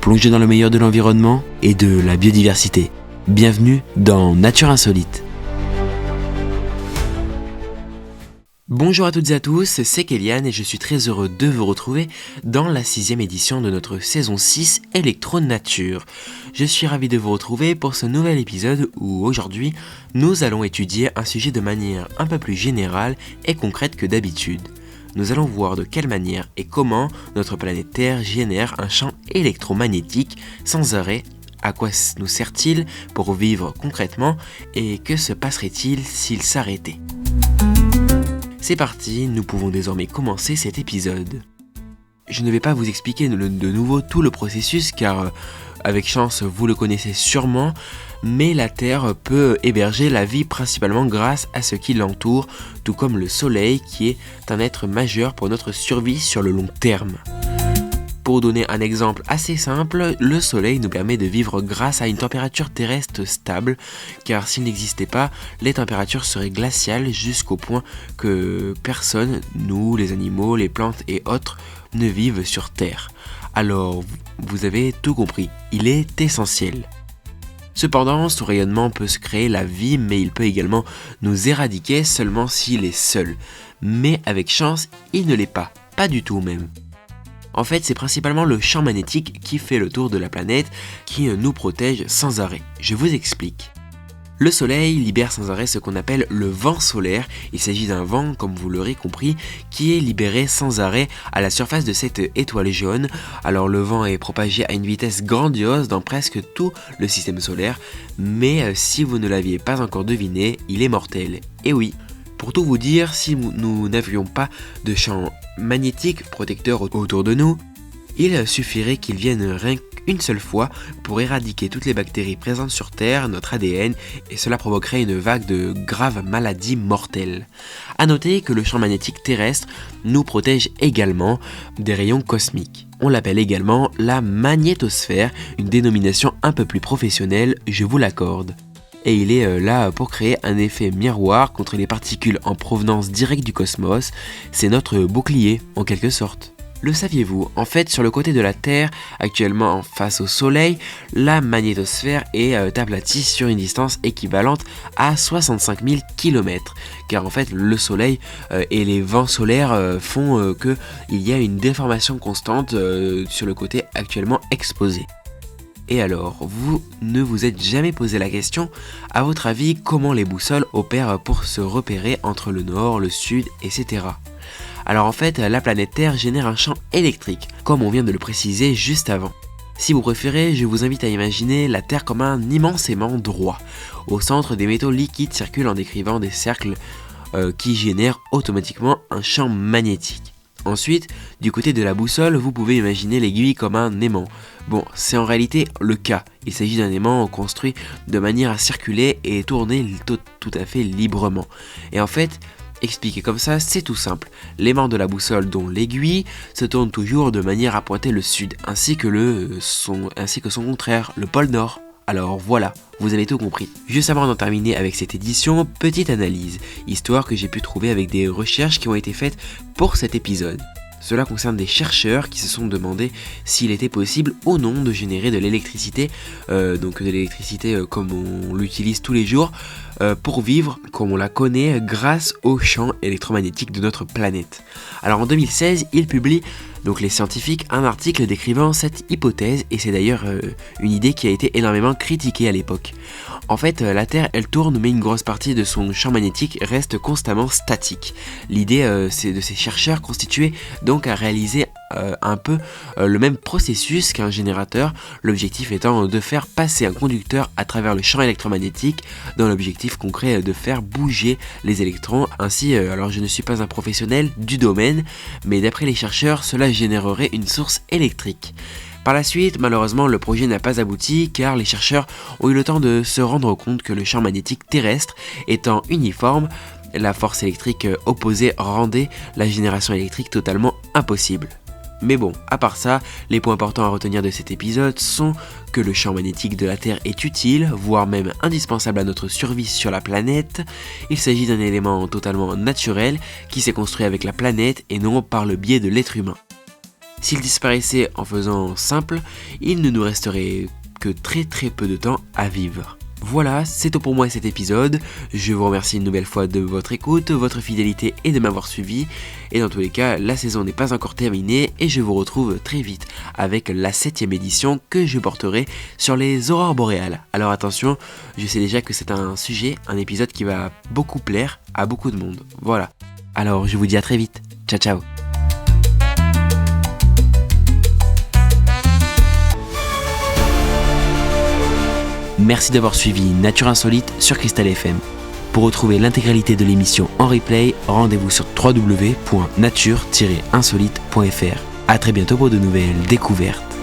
plonger dans le meilleur de l'environnement et de la biodiversité. Bienvenue dans Nature Insolite. Bonjour à toutes et à tous, c'est Kélian et je suis très heureux de vous retrouver dans la 6e édition de notre saison 6 Électro-Nature. Je suis ravi de vous retrouver pour ce nouvel épisode où aujourd'hui nous allons étudier un sujet de manière un peu plus générale et concrète que d'habitude. Nous allons voir de quelle manière et comment notre planète Terre génère un champ électromagnétique sans arrêt. À quoi nous sert-il pour vivre concrètement et que se passerait-il s'il s'arrêtait ? C'est parti, nous pouvons désormais commencer cet épisode. Je ne vais pas vous expliquer de nouveau tout le processus car avec chance vous le connaissez sûrement, mais la Terre peut héberger la vie principalement grâce à ce qui l'entoure, tout comme le Soleil qui est un être majeur pour notre survie sur le long terme. Pour donner un exemple assez simple, le Soleil nous permet de vivre grâce à une température terrestre stable, car s'il n'existait pas, les températures seraient glaciales jusqu'au point que personne, nous, les animaux, les plantes et autres, ne vivent sur Terre. Alors, vous avez tout compris, il est essentiel. Cependant, son rayonnement peut se créer la vie, mais il peut également nous éradiquer seulement s'il est seul. Mais avec chance, il ne l'est pas du tout même. En fait, c'est principalement le champ magnétique qui fait le tour de la planète qui nous protège sans arrêt. Je vous explique. Le Soleil libère sans arrêt ce qu'on appelle le vent solaire. Il s'agit d'un vent, comme vous l'aurez compris, qui est libéré sans arrêt à la surface de cette étoile jaune. Alors le vent est propagé à une vitesse grandiose dans presque tout le système solaire, mais si vous ne l'aviez pas encore deviné, il est mortel. Et oui. Pour tout vous dire, si nous n'avions pas de champ magnétique protecteur autour de nous, il suffirait qu'il vienne rien qu'une seule fois pour éradiquer toutes les bactéries présentes sur Terre, notre ADN, et cela provoquerait une vague de graves maladies mortelles. A noter que le champ magnétique terrestre nous protège également des rayons cosmiques. On l'appelle également la magnétosphère, une dénomination un peu plus professionnelle, je vous l'accorde. Et il est là pour créer un effet miroir contre les particules en provenance directe du cosmos. C'est notre bouclier, en quelque sorte. Le saviez-vous ? En fait, sur le côté de la Terre, actuellement face au Soleil, la magnétosphère est aplatie sur une distance équivalente à 65 000 km. Car en fait, le Soleil et les vents solaires font qu'il y a une déformation constante sur le côté actuellement exposé. Et alors, vous ne vous êtes jamais posé la question, à votre avis, comment les boussoles opèrent pour se repérer entre le nord, le sud, etc. Alors en fait, la planète Terre génère un champ électrique, comme on vient de le préciser juste avant. Si vous préférez, je vous invite à imaginer la Terre comme un immense aimant droit. Au centre, des métaux liquides circulent en décrivant des cercles qui génèrent automatiquement un champ magnétique. Ensuite, du côté de la boussole, vous pouvez imaginer l'aiguille comme un aimant. Bon, c'est en réalité le cas. Il s'agit d'un aimant construit de manière à circuler et tourner tout à fait librement. Et en fait, expliqué comme ça, c'est tout simple. L'aimant de la boussole, dont l'aiguille, se tourne toujours de manière à pointer le sud, ainsi que son contraire, le pôle nord. Alors voilà, vous avez tout compris. Juste avant d'en terminer avec cette édition, petite analyse, histoire que j'ai pu trouver avec des recherches qui ont été faites pour cet épisode. Cela concerne des chercheurs qui se sont demandé s'il était possible ou non de générer de l'électricité, comme on l'utilise tous les jours, pour vivre comme on la connaît grâce au champ électromagnétique de notre planète. Alors en 2016, ils publient, donc les scientifiques, un article décrivant cette hypothèse et c'est d'ailleurs une idée qui a été énormément critiquée à l'époque. En fait, la Terre, elle tourne, mais une grosse partie de son champ magnétique reste constamment statique. L'idée de ces chercheurs constituait donc à réaliser un peu le même processus qu'un générateur, l'objectif étant de faire passer un conducteur à travers le champ électromagnétique dans l'objectif concret de faire bouger les électrons. Ainsi, alors je ne suis pas un professionnel du domaine, mais d'après les chercheurs, cela générerait une source électrique. Par la suite, malheureusement, le projet n'a pas abouti car les chercheurs ont eu le temps de se rendre compte que le champ magnétique terrestre étant uniforme, la force électrique opposée rendait la génération électrique totalement impossible. Mais bon, à part ça, les points importants à retenir de cet épisode sont que le champ magnétique de la Terre est utile, voire même indispensable à notre survie sur la planète. Il s'agit d'un élément totalement naturel qui s'est construit avec la planète et non par le biais de l'être humain. S'ils disparaissaient en faisant simple, il ne nous resterait que très peu de temps à vivre. Voilà, c'est tout pour moi cet épisode. Je vous remercie une nouvelle fois de votre écoute, votre fidélité et de m'avoir suivi. Et dans tous les cas, la saison n'est pas encore terminée et je vous retrouve très vite avec la 7e édition que je porterai sur les aurores boréales. Alors attention, je sais déjà que c'est un épisode qui va beaucoup plaire à beaucoup de monde. Voilà. Alors je vous dis à très vite. Ciao ciao. Merci d'avoir suivi Nature Insolite sur Cristal FM. Pour retrouver l'intégralité de l'émission en replay, rendez-vous sur www.nature-insolite.fr. A très bientôt pour de nouvelles découvertes.